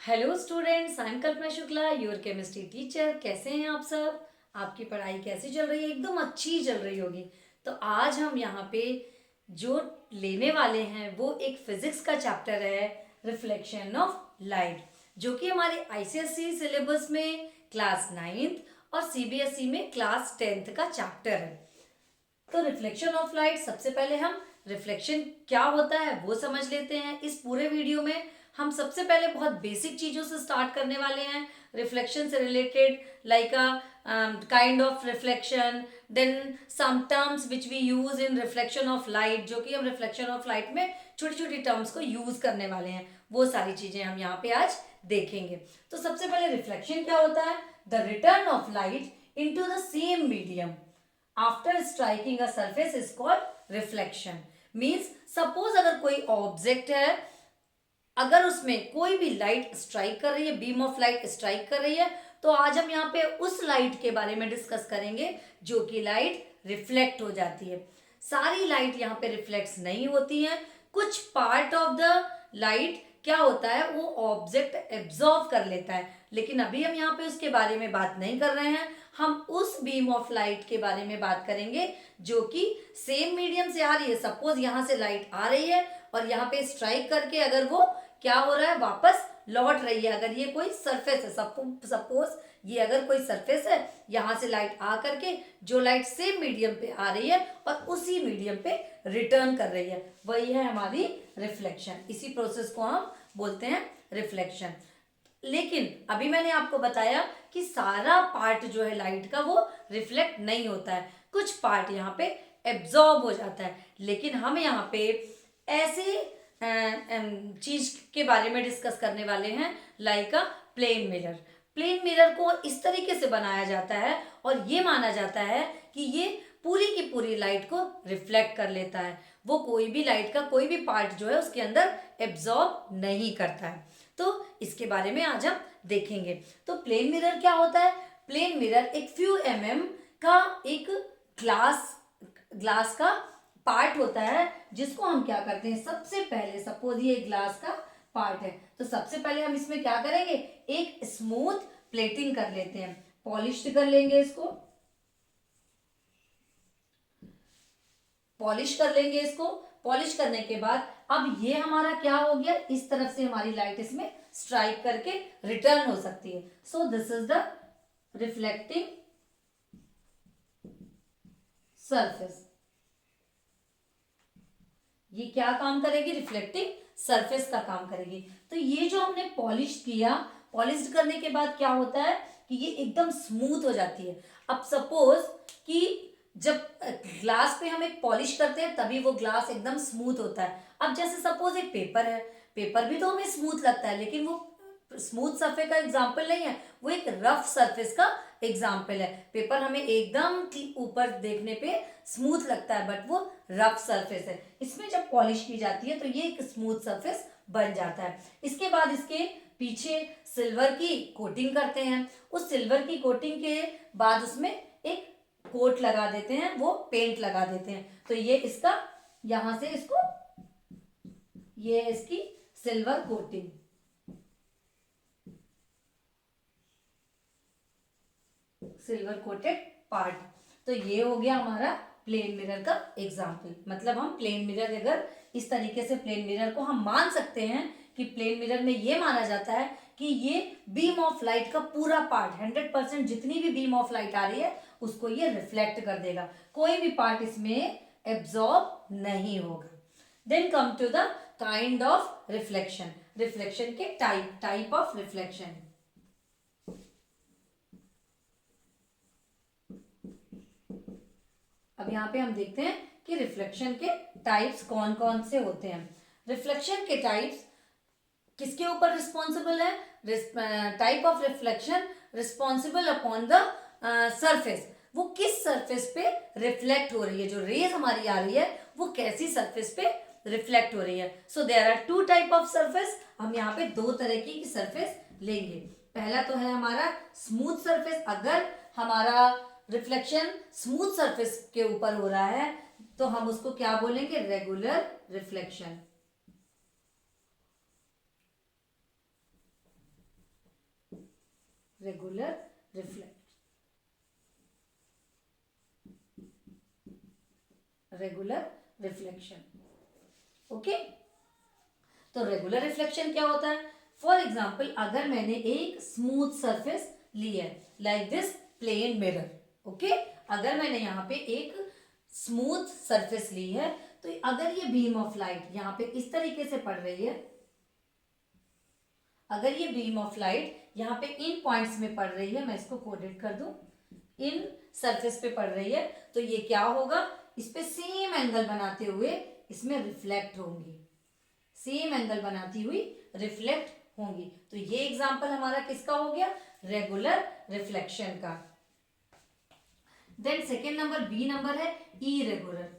Hello students, I am Kalpana Shukla, your chemistry teacher. कैसे हैं आप सब? आपकी पढ़ाई कैसी चल रही है? एकदम अच्छी चल रही होगी। तो आज हम यहाँ पे जो लेने वाले हैं वो एक फिजिक्स का चैप्टर है, रिफ्लेक्शन ऑफ लाइट, जो कि हमारे आईसीएसई सिलेबस में क्लास 9th और सीबीएसई में क्लास 10th का चैप्टर है। तो रिफ्लेक्शन ऑफ लाइट, सबसे पहले हम रिफ्लेक्शन क्या होता है वो समझ लेते हैं। इस पूरे वीडियो में हम सबसे पहले बहुत बेसिक चीजों से स्टार्ट करने वाले हैं, रिफ्लेक्शन से related, like a kind of reflection, then some terms which we use in reflection of light, जो कि हम रिफ्लेक्शन ऑफ लाइट में छोटी छोटी टर्म्स को यूज करने वाले हैं। वो सारी चीजें हम यहाँ पे आज देखेंगे। तो सबसे पहले रिफ्लेक्शन क्या होता है? The return of light into the same medium after striking a surface is called reflection. Means suppose अगर कोई ऑब्जेक्ट है, अगर उसमें कोई भी लाइट स्ट्राइक कर रही है, बीम ऑफ लाइट स्ट्राइक कर रही है, तो आज हम यहाँ पे उस लाइट के बारे में डिस्कस करेंगे जो कि लाइट रिफ्लेक्ट हो जाती है। सारी लाइट यहाँ पे रिफ्लेक्ट नहीं होती है, कुछ पार्ट ऑफ द लाइट क्या होता है, वो ऑब्जेक्ट एब्जॉर्व कर लेता है। लेकिन अभी हम यहाँ पे उसके बारे में बात नहीं कर रहे हैं, हम उस बीम ऑफ लाइट के बारे में बात करेंगे जो कि सेम मीडियम से आ रही है। सपोज यहाँ से लाइट आ रही है और यहाँ पे स्ट्राइक करके अगर वो क्या हो रहा है, वापस लौट रही है। अगर ये कोई सरफेस है, सपोज ये अगर कोई सरफेस है, यहाँ से लाइट आ करके जो लाइट सेम मीडियम पे आ रही है और उसी मीडियम पे रिटर्न कर रही है, वही है हमारी रिफ्लेक्शन। इसी प्रोसेस को हम बोलते हैं रिफ्लेक्शन। लेकिन अभी मैंने आपको बताया कि सारा पार्ट जो है लाइट का वो रिफ्लेक्ट नहीं होता है, कुछ पार्ट यहाँ पे एब्जॉर्ब हो जाता है। लेकिन हम यहाँ पे ऐसे चीज के बारे में डिस्कस करने वाले हैं, like a plane mirror. Plane mirror को इस तरीके से बनाया जाता है और ये माना जाता है कि ये पूरी की पूरी लाइट को रिफ्लेक्ट कर लेता है। वो कोई भी लाइट का कोई भी पार्ट जो है उसके अंदर एब्जॉर्ब नहीं करता है। तो इसके बारे में आज हम देखेंगे। तो प्लेन मिरर क्या होता है? प्लेन मिरर एक फ्यू का एक ग्लास ग्लास का पार्ट होता है, जिसको हम क्या करते हैं, सबसे पहले सपोज ये ग्लास का पार्ट है, तो सबसे पहले हम इसमें क्या करेंगे, एक स्मूथ प्लेटिंग कर लेते हैं, पॉलिश कर लेंगे इसको, पॉलिश कर लेंगे इसको। पॉलिश करने के बाद अब ये हमारा क्या हो गया, इस तरफ से हमारी लाइट इसमें स्ट्राइक करके रिटर्न हो सकती है। So this is the reflecting surface. ये क्या काम करेगी, रिफ्लेक्टिंग सरफेस का काम करेगी। तो ये जो हमने पॉलिश किया, पॉलिश करने के बाद क्या होता है कि ये एकदम स्मूथ हो जाती है। अब सपोज कि जब ग्लास पे हम एक पॉलिश करते हैं तभी वो ग्लास एकदम स्मूथ होता है। अब जैसे सपोज एक पेपर है, पेपर भी तो हमें स्मूथ लगता है, लेकिन वो स्मूथ सरफेस का एग्जाम्पल नहीं है, वो एक रफ सरफेस का एग्जाम्पल है। पेपर हमें एकदम ऊपर देखने पे स्मूथ लगता है, बट वो रफ सरफेस है। इसमें जब पॉलिश की जाती है तो ये एक स्मूथ सरफेस बन जाता है। इसके बाद इसके पीछे सिल्वर की कोटिंग करते हैं। उस सिल्वर की कोटिंग के बाद उसमें एक कोट लगा देते हैं, वो पेंट लगा देते हैं। तो ये इसका यहां से इसको, ये इसकी silver coating, silver coated part. तो ये हो गया हमारा प्लेन मिरर का एग्जाम्पल। मतलब हम प्लेन मिरर, अगर इस तरीके से प्लेन मिरर को हम मान सकते हैं कि प्लेन मिरर में ये माना जाता है कि ये बीम ऑफ लाइट का पूरा पार्ट 100% जितनी भी बीम ऑफ लाइट आ रही है उसको ये रिफ्लेक्ट कर देगा, कोई भी पार्ट इसमें एब्जॉर्ब नहीं होगा। Then come to the kind of reflection. Reflection के टाइप ऑफ रिफ्लेक्शन। अब यहाँ पे हम देखते हैं कि रिफ्लेक्शन के टाइप्स कौन कौन से होते हैं। रिफ्लेक्शन के टाइप्स किसके ऊपर रिस्पॉन्सिबल है? Type of reflection responsible upon the surface. वो किस सरफेस पे रिफ्लेक्ट हो रही है, जो रेज हमारी आ रही है वो कैसी सरफेस पे रिफ्लेक्ट हो रही है। So there are two type of surface. हम यहाँ पे दो तरह की सरफेस लेंगे। पहला तो है हमारा स्मूथ सरफेस। अगर हमारा रिफ्लेक्शन स्मूथ सरफेस के ऊपर हो रहा है तो हम उसको क्या बोलेंगे, regular reflection. Regular reflect, regular reflection. Okay, तो रेगुलर रिफ्लेक्शन क्या होता है? फॉर एग्जाम्पल, अगर मैंने एक स्मूथ सरफेस ली है like this plane mirror, okay, अगर मैंने यहाँ पे एक स्मूथ सरफेस ली है, तो अगर ये बीम ऑफ लाइट यहाँ पे इस तरीके से पड़ रही है, अगर ये बीम ऑफ लाइट यहाँ पे इन पॉइंट्स में पड़ रही है, मैं इसको कोडेड कर दूं, इन सरफेस पे पड़ रही है, तो ये क्या होगा, इस पे सेम एंगल बनाते हुए इसमें रिफ्लेक्ट होंगी, सेम एंगल बनाती हुई रिफ्लेक्ट होंगी। तो ये एग्जांपल हमारा किसका हो गया? रेगुलर रिफ्लेक्शन का। Then second number, B number है इरेगुलर।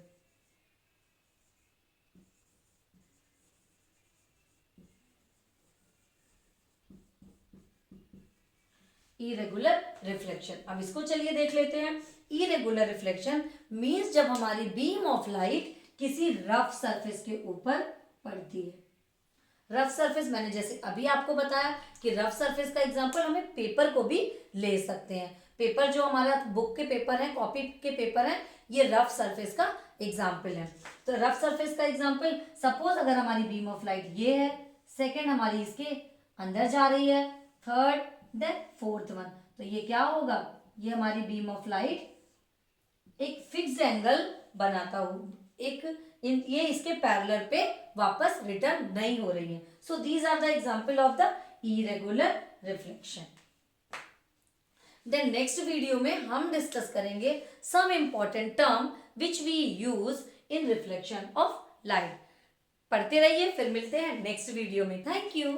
इरेगुलर रिफ्लेक्शन, अब इसको चलिए देख लेते हैं। इरेगुलर रिफ्लेक्शन मीन्स जब हमारी बीम ऑफ लाइट किसी रफ सरफेस के ऊपर पड़ती है। रफ सरफेस, मैंने जैसे अभी आपको बताया कि रफ सरफेस का एग्जांपल हमें पेपर को भी ले सकते हैं। पेपर जो हमारा बुक के पेपर है, कॉपी के पेपर है, ये रफ सरफेस का एग्जांपल है। तो रफ सरफेस का एग्जांपल, सपोज अगर हमारी बीम ऑफ लाइट ये है, सेकेंड हमारी इसके अंदर जा रही है, थर्ड, देन फोर्थ वन, तो ये क्या होगा, ये हमारी बीम ऑफ लाइट एक फिक्स्ड एंगल बनाता हूँ, ये इसके पैरेलल पे वापस रिटर्न नहीं हो रही है। So these are the example of the irregular reflection. Then next video में हम डिस्कस करेंगे some important term which we use in reflection of light. पढ़ते रहिए, फिर मिलते हैं नेक्स्ट वीडियो में। Thank you.